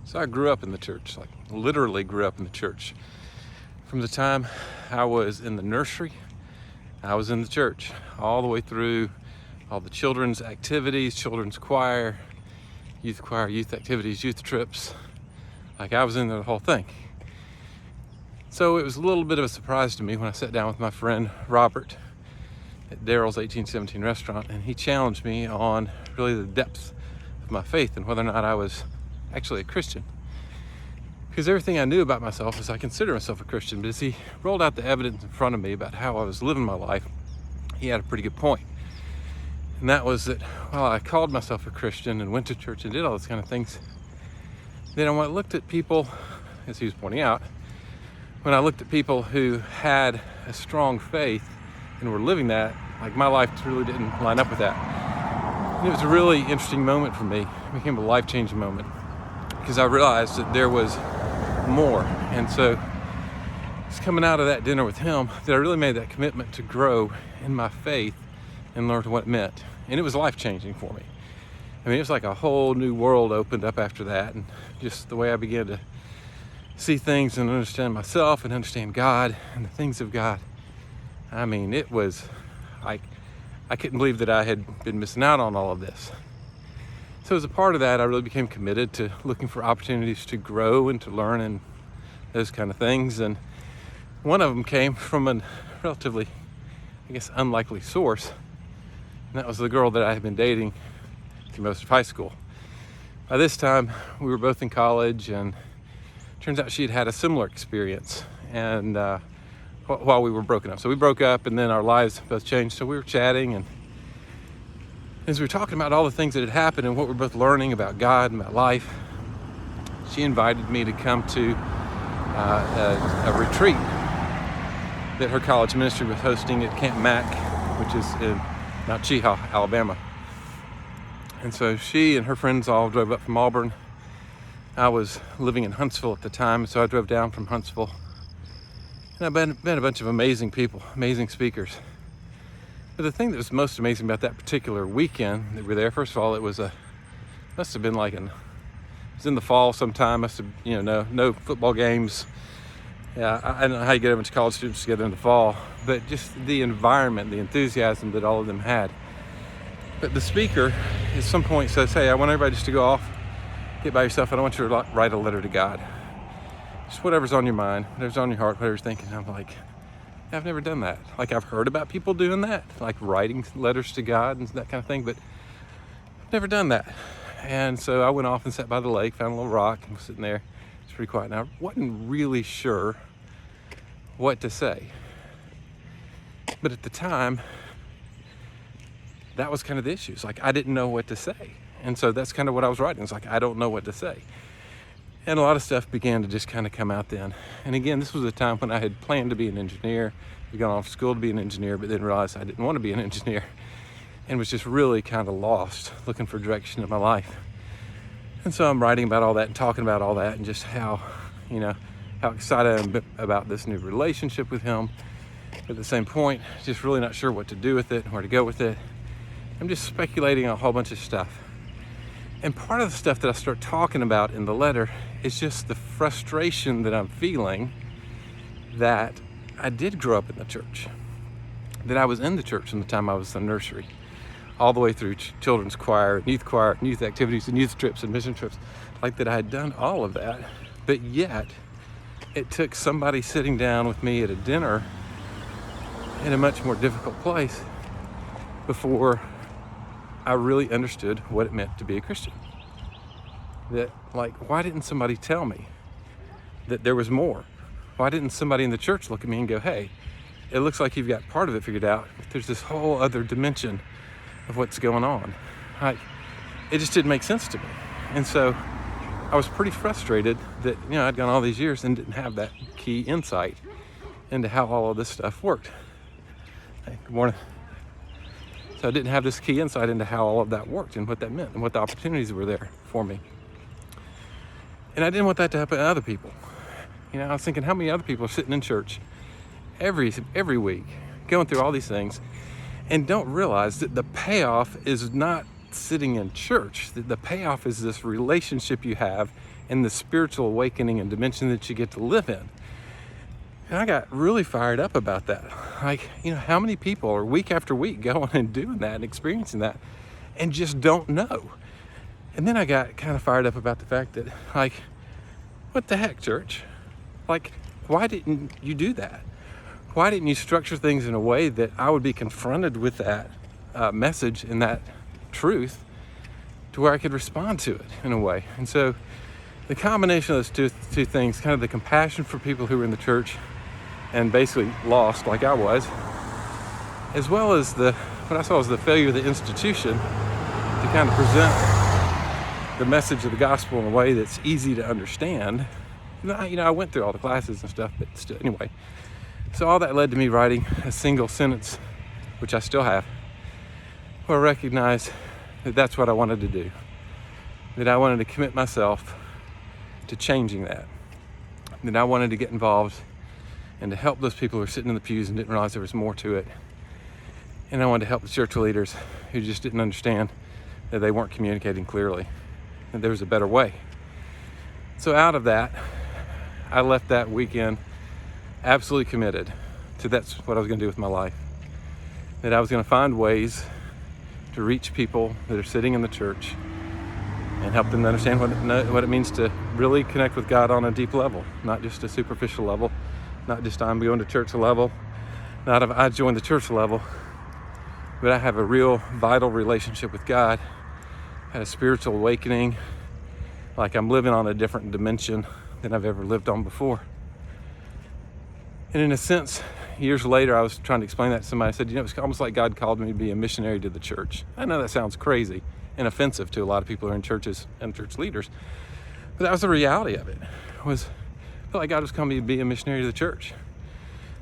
So I grew up in the church, like literally grew up in the church. From the time I was in the nursery, I was in the church all the way through all the children's activities, children's choir, youth activities, youth trips. Like I was in there the whole thing. So it was a little bit of a surprise to me when I sat down with my friend Robert at Daryl's 1817 restaurant, and he challenged me on really the depth of my faith and whether or not I was actually a Christian. Because everything I knew about myself is I consider myself a Christian, but as he rolled out the evidence in front of me about how I was living my life, he had a pretty good point. And that was that while I called myself a Christian and went to church and did all those kind of things, then when I looked at people, as he was pointing out, when I looked at people who had a strong faith and were living that, like my life really didn't line up with that. And it was a really interesting moment for me. It became a life-changing moment because I realized that there was more. And so it's coming out of that dinner with him that I really made that commitment to grow in my faith and learn what it meant. And it was life-changing for me. I mean, it was like a whole new world opened up after that, and just the way I began to see things and understand myself and understand God and the things of God. I mean, it was like, I couldn't believe that I had been missing out on all of this. So as a part of that, I really became committed to looking for opportunities to grow and to learn and those kind of things. And one of them came from a relatively, I guess, unlikely source. And that was the girl that I had been dating through most of high school. By this time, we were both in college, and turns out she had had a similar experience and while we were broken up. So we broke up, and then our lives both changed. So we were chatting, and as we were talking about all the things that had happened and what we were both learning about God and about life, she invited me to come to a retreat that her college ministry was hosting at Camp Mack, which is in Mount Cheaha, Alabama. And so she and her friends all drove up from Auburn. I was living in Huntsville at the time, so I drove down from Huntsville. And I met a bunch of amazing people, amazing speakers. But the thing that was most amazing about that particular weekend that we were there, first of all, it was must have been like it was in the fall sometime, must have, no football games. Yeah, I don't know how you get a bunch of college students together in the fall, but just the environment, the enthusiasm that all of them had. But the speaker at some point says, hey, I want everybody just to go off, get by yourself. I don't want you to write a letter to God. Just whatever's on your mind, whatever's on your heart, whatever's thinking. I'm like, I've never done that. Like, I've heard about people doing that, like writing letters to God and that kind of thing, but I've never done that. And so I went off and sat by the lake, found a little rock, and was sitting there. It's pretty quiet. Now, I wasn't really sure what to say. But at the time, that was kind of the issue. It's like, I didn't know what to say. And so that's kind of what I was writing. It's like, I don't know what to say. And a lot of stuff began to just kind of come out then. And again, this was a time when I had planned to be an engineer. I'd gone off to school to be an engineer, but then realized I didn't want to be an engineer and was just really kind of lost, looking for direction in my life. And so I'm writing about all that and talking about all that and just how excited I am about this new relationship with him. But at the same point, just really not sure what to do with it and where to go with it. I'm just speculating on a whole bunch of stuff. And part of the stuff that I start talking about in the letter is just the frustration that I'm feeling that I did grow up in the church, that I was in the church from the time I was in the nursery, all the way through children's choir, and youth activities, and youth trips and mission trips, like that I had done all of that. But yet, it took somebody sitting down with me at a dinner in a much more difficult place before I really understood what it meant to be a Christian. That, like, why didn't somebody tell me that there was more? Why didn't somebody in the church look at me and go, hey, it looks like you've got part of it figured out, but there's this whole other dimension of what's going on. Like, it just didn't make sense to me. And so I was pretty frustrated that, I'd gone all these years and didn't have that key insight into how all of this stuff worked. Hey, good morning. So I didn't have this key insight into how all of that worked and what that meant and what the opportunities were there for me. And I didn't want that to happen to other people. I was thinking, how many other people are sitting in church every week, going through all these things, and don't realize that the payoff is not sitting in church. The payoff is this relationship you have and the spiritual awakening and dimension that you get to live in. And I got really fired up about that. Like, how many people are week after week going and doing that and experiencing that and just don't know? And then I got kind of fired up about the fact that, like, what the heck, church? Like, why didn't you do that? Why didn't you structure things in a way that I would be confronted with that message and that truth to where I could respond to it in a way? And so the combination of those two things, kind of the compassion for people who were in the church and basically lost like I was, as well as what I saw was the failure of the institution to kind of present the message of the gospel in a way that's easy to understand. I went through all the classes and stuff, but still, anyway. So all that led to me writing a single sentence, which I still have, where I recognized that that's what I wanted to do. That I wanted to commit myself to changing that. That I wanted to get involved and to help those people who were sitting in the pews and didn't realize there was more to it. And I wanted to help the church leaders who just didn't understand that they weren't communicating clearly, that there was a better way. So out of that, I left that weekend absolutely committed to that's what I was going to do with my life. That I was going to find ways to reach people that are sitting in the church and help them understand what it means to really connect with God on a deep level, not just a superficial level, not just I'm going to church level, not if I joined the church level, but I have a real vital relationship with God, had a spiritual awakening, like I'm living on a different dimension than I've ever lived on before. And in a sense, years later, I was trying to explain that to somebody. I said, it's almost like God called me to be a missionary to the church. I know that sounds crazy and offensive to a lot of people who are in churches and church leaders, but that was the reality of it. I felt like God was calling me to be a missionary to the church,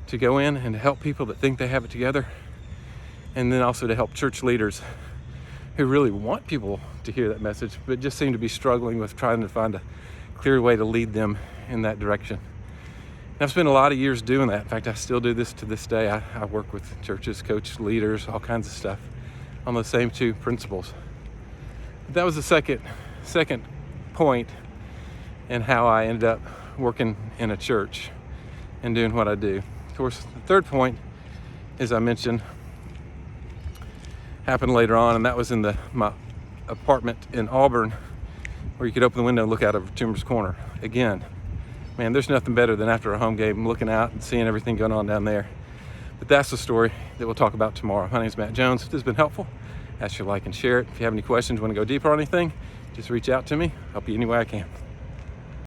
to go in and to help people that think they have it together, and then also to help church leaders who really want people to hear that message, but just seem to be struggling with trying to find a clear way to lead them in that direction. And I've spent a lot of years doing that. In fact, I still do this to this day. I work with churches, coach leaders, all kinds of stuff on those same two principles. But that was the second point in how I ended up working in a church and doing what I do. Of course, the third point, as I mentioned, happened later on, and that was in my apartment in Auburn, where you could open the window and look out over Chambers Corner. Again, man, there's nothing better than after a home game looking out and seeing everything going on down there. But that's the story that we'll talk about tomorrow. My name is Matt Jones. If this has been helpful, ask you to like and share it. If you have any questions, want to go deeper on anything, just reach out to me. Help you any way I can.